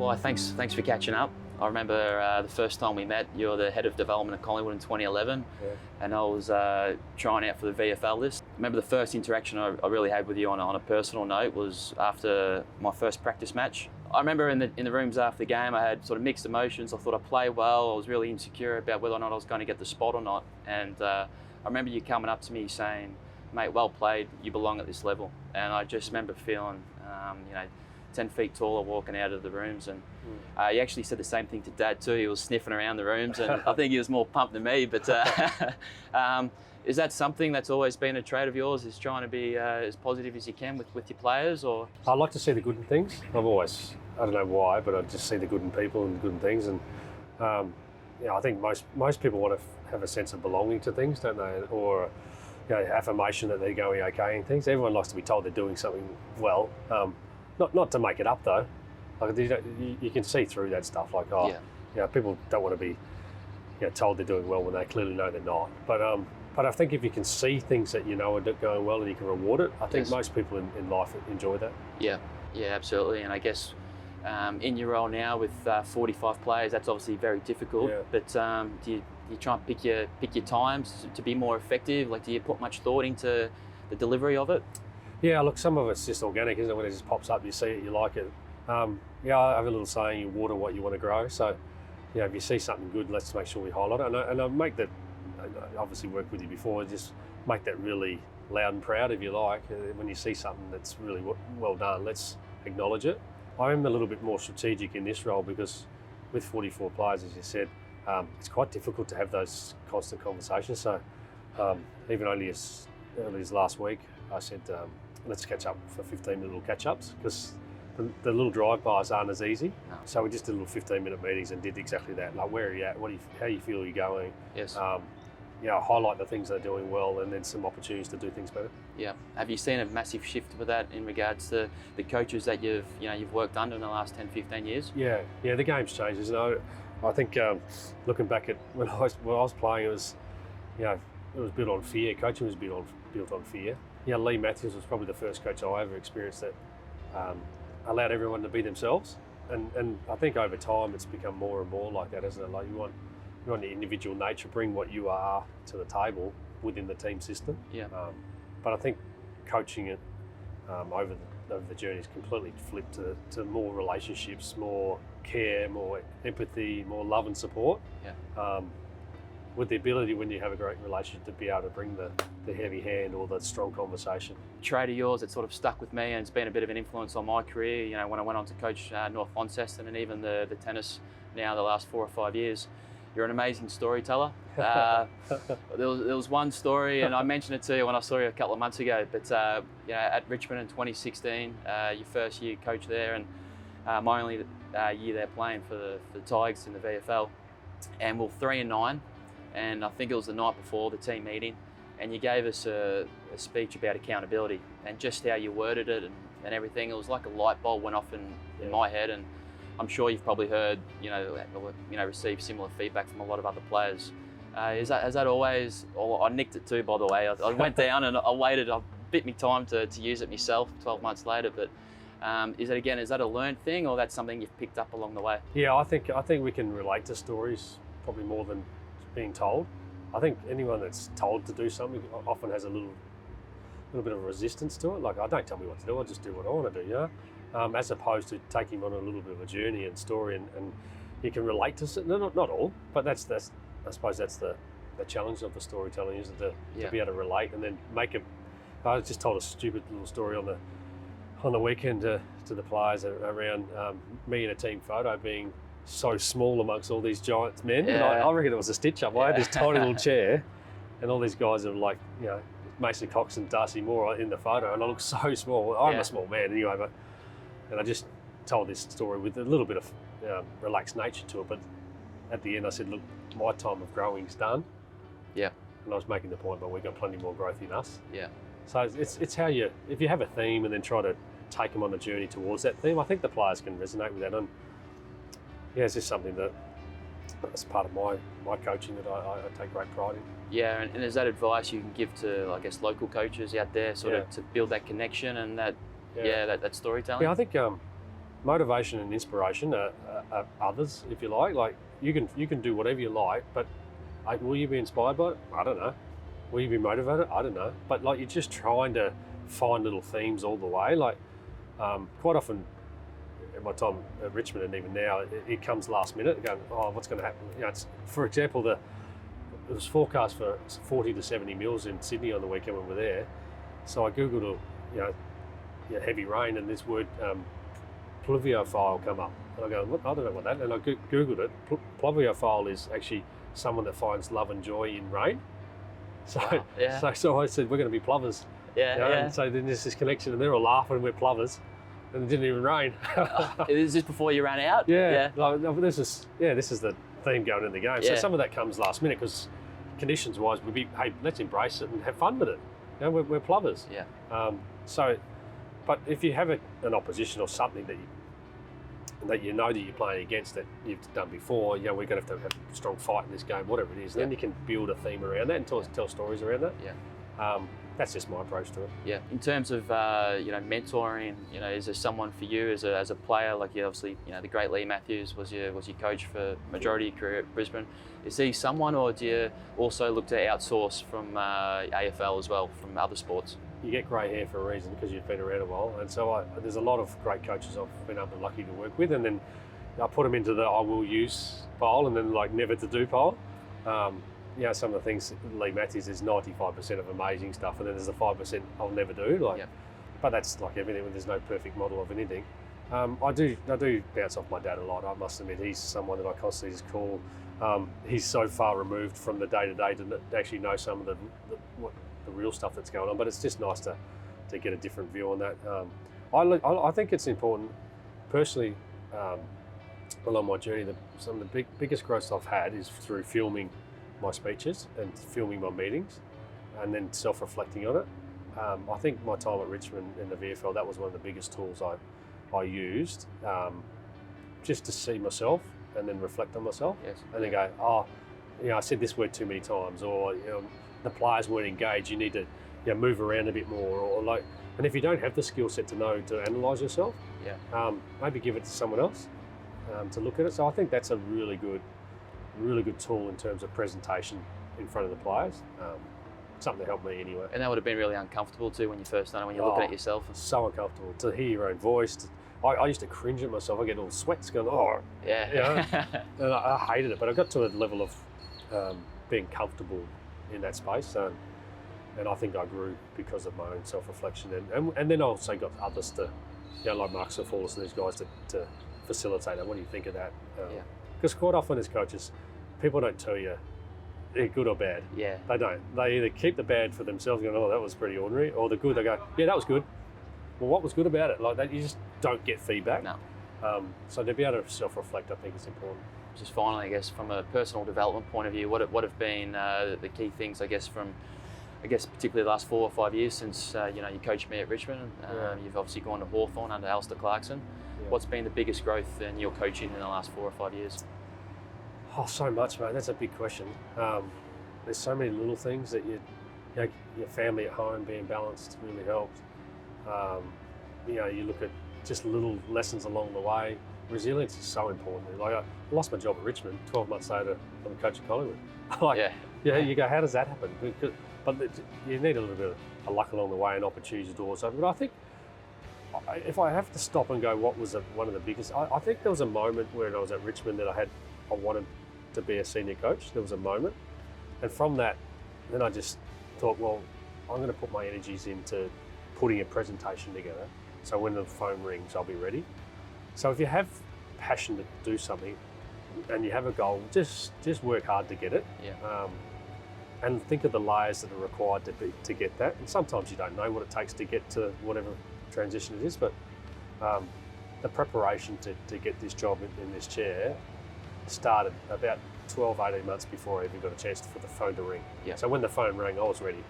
Well, thanks for catching up. I remember the first time we met, you were the head of development at Collingwood in 2011, and I was trying out for the VFL list. I remember the first interaction I really had with you on a personal note was after my first practice match. I remember in the rooms after the game, I had sort of mixed emotions. I thought I played well. I was really insecure about whether or not I was going to get the spot or not. And I remember you coming up to me saying, "Mate, well played. You belong at this level." And I just remember feeling, 10 feet taller walking out of the rooms. And he actually said the same thing to Dad too. He was sniffing around the rooms, and I think he was more pumped than me. But is that something that's always been a trait of yours, is trying to be as positive as you can with your players? Or I like to see the good in things. I don't know why, but I just see the good in people and the good in things. And I think most people want to have a sense of belonging to things, don't they? Or affirmation that they're going okay in things. Everyone likes to be told they're doing something well. Not to make it up though. Like you can see through that stuff. Like people don't want to be told they're doing well when they clearly know they're not. But I think if you can see things that you know are going well and you can reward it, I think most people in life enjoy that. Yeah, absolutely. And I guess in your role now with 45 players, that's obviously very difficult. Yeah. But do you try and pick your times to be more effective? Like, do you put much thought into the delivery of it? Yeah, look, some of it's just organic, isn't it? When it just pops up, you see it, you like it. I have a little saying: you water what you want to grow. So, if you see something good, let's make sure we highlight it. And I make that. I obviously worked with you before. Just make that really loud and proud, if you like. When you see something that's really well done, let's acknowledge it. I am a little bit more strategic in this role because with 44 players, as you said, it's quite difficult to have those constant conversations. So even only as early as last week, I said, let's catch up for 15-minute little catch-ups, because the little drive-bys aren't as easy. No. So we just did little 15-minute meetings and did exactly that. Like, where are you at? How you feel you're going? Yes. Highlight the things they're doing well, and then some opportunities to do things better. Yeah. Have you seen a massive shift with that in regards to the coaches that you've worked under in the last 10, 15 years? Yeah. The game's changed. I think looking back at when I was playing, it was built on fear. Coaching was built on fear. Lee Matthews was probably the first coach I ever experienced that allowed everyone to be themselves. And I think over time it's become more and more like that, isn't it? Like you want the individual nature, bring what you are to the table within the team system. Yeah. But I think coaching it over the journey has completely flipped to more relationships, more care, more empathy, more love and support. Yeah. With the ability, when you have a great relationship, to be able to bring the heavy hand or the strong conversation. Trait of yours that sort of stuck with me and it's been a bit of an influence on my career, when I went on to coach North Launceston and even the tennis now the last 4 or 5 years. You're an amazing storyteller. There was one story, and I mentioned it to you when I saw you a couple of months ago, but at Richmond in 2016, your first year coach there, and my only year there playing for the Tigers in the VFL, and we're 3-9. And I think it was the night before the team meeting, and you gave us a speech about accountability and just how you worded it and everything. It was like a light bulb went off in my head, and I'm sure you've probably heard, received similar feedback from a lot of other players. Has that always? I nicked it too, by the way. I went down and I waited. I bit my time to use it myself 12 months later. But is that a learned thing, or that's something you've picked up along the way? Yeah, I think we can relate to stories probably more than being told. I think anyone that's told to do something often has a little bit of resistance to it. Like, don't tell me what to do, I'll just do what I want to do, as opposed to taking on a little bit of a journey and story, and you can relate to it. Not all, but that's I suppose that's the challenge of the storytelling, is to be able to relate and then make it. I just told a stupid little story on the weekend to the players around me in a team photo being so small amongst all these giant men. Yeah. And I reckon it was a stitch up. I had this tiny little chair and all these guys are like, Mason Cox and Darcy Moore in the photo, and I look so small. I'm a small man anyway, and I just told this story with a little bit of relaxed nature to it. But at the end I said, look, my time of growing's done. Yeah. And I was making the point, but we've got plenty more growth in us. Yeah. So it's how if you have a theme and then try to take them on the journey towards that theme, I think the players can resonate with that. And it's just something that's part of my coaching that I take great pride in. Yeah, and is that advice you can give to, I guess, local coaches out there, sort of to build that connection and that storytelling? Yeah, I think motivation and inspiration are others, if you like. Like you can do whatever you like, but will you be inspired by it? I don't know. Will you be motivated? I don't know. But like you're just trying to find little themes all the way. Like quite often, at my time at Richmond and even now, it comes last minute. Going, oh, what's going to happen? You know, for example, it was forecast for 40 to 70 mils in Sydney on the weekend when we were there. So I googled, heavy rain, and this word pluviophile come up. And I go, what? I don't know what that. And I googled it. Pluviophile is actually someone that finds love and joy in rain. So, wow, yeah. so I said, we're going to be plovers. Yeah, you know? yeah. And so then there's this connection, and they're all laughing, we're plovers, and it didn't even rain. Is this before you ran out? Yeah. Like, this is the theme going in the game. So Yeah. some of that comes last minute because conditions-wise, we'd be, hey, let's embrace it and have fun with it. You know, we're plovers. Yeah. But if you have an opposition or something that you know that you're playing against that you've done before, you know, we're going to have a strong fight in this game, whatever it is. Yeah. Then you can build a theme around that and tell stories around that. Yeah. That's just my approach to it. Yeah. In terms of mentoring, is there someone for you as a player? Like obviously, the great Lee Matthews was your coach for majority of your career at Brisbane. Is he someone, or do you also look to outsource from AFL as well, from other sports? You get grey hair for a reason because you've been around a while, and so there's a lot of great coaches I've been lucky to work with, and then I put them into the I will use pile, and then like never to do pile. Some of the things Lee Matthews is 95% of amazing stuff, and then there's the 5% I'll never do. But that's like everything. There's no perfect model of anything. I do bounce off my dad a lot. I must admit, he's someone that I constantly just call. He's so far removed from the day to day to actually know some of the real stuff that's going on, but it's just nice to get a different view on that. I think it's important, personally, along my journey, some of the biggest growth I've had is through filming my speeches and filming my meetings and then self-reflecting on it. I think my time at Richmond in the VFL, that was one of the biggest tools I used just to see myself and then reflect on myself. Yes. And then go, I said this word too many times, or the players weren't engaged. You need to move around a bit more, or like. And if you don't have the skill set to know to analyse yourself, maybe give it to someone else to look at it. So I think that's a really good tool in terms of presentation in front of the players. Something that helped me anyway. And that would have been really uncomfortable too when you first started, when you're looking at yourself. So uncomfortable to hear your own voice. I used to cringe at myself. I get all sweats going, yeah. And I hated it, but I got to a level of being comfortable in that space. And I think I grew because of my own self-reflection. And then I also got others to, like Mark Sofolis and these guys to facilitate that. What do you think of that? Because quite often as coaches, people don't tell you they're good or bad. Yeah. They don't. They either keep the bad for themselves, going, that was pretty ordinary, or the good, they go, yeah, that was good. Well, what was good about it? Like that, you just don't get feedback. No. So to be able to self-reflect, I think is important. Just finally, I guess, from a personal development point of view, what have been the key things, I guess, particularly the last 4 or 5 years since, you coached me at Richmond. You've obviously gone to Hawthorn under Alistair Clarkson. Yeah. What's been the biggest growth in your coaching in the last 4 or 5 years? Oh, so much, mate. That's a big question. There's so many little things that your family at home being balanced really helped. You look at just little lessons along the way. Resilience is so important. Like I lost my job at Richmond. 12 months later, I'm the coach of Collingwood. You go, how does that happen? But you need a little bit of luck along the way and opportunities, doors open. But I think if I have to stop and go, what was one of the biggest? I think there was a moment when I was at Richmond that I wanted to be a senior coach. There was a moment, and from that, then I just thought, well, I'm going to put my energies into putting a presentation together. So when the phone rings, I'll be ready. So if you have passion to do something and you have a goal, just work hard to get it. Yeah. And think of the layers that are required to get that. And sometimes you don't know what it takes to get to whatever transition it is, but the preparation to get this job in this chair started about 12, 18 months before I even got a chance for the phone to ring. Yeah. So when the phone rang, I was ready.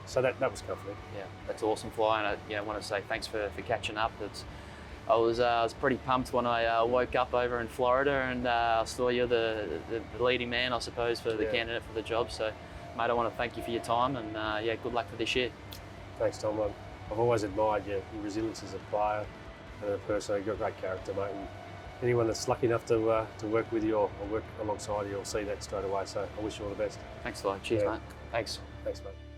So that was comforting. Yeah, that's awesome, Fly. And I want to say thanks for catching up. I was pretty pumped when I woke up over in Florida and I saw you're the leading man, I suppose, for the candidate for the job. So, mate, I want to thank you for your time and good luck for this year. Thanks, Tom. I've always admired your resilience as a player, a person. You've got great character, mate. And anyone that's lucky enough to work with you or work alongside you will see that straight away. So I wish you all the best. Thanks a lot. Cheers, mate. Thanks. Thanks, mate.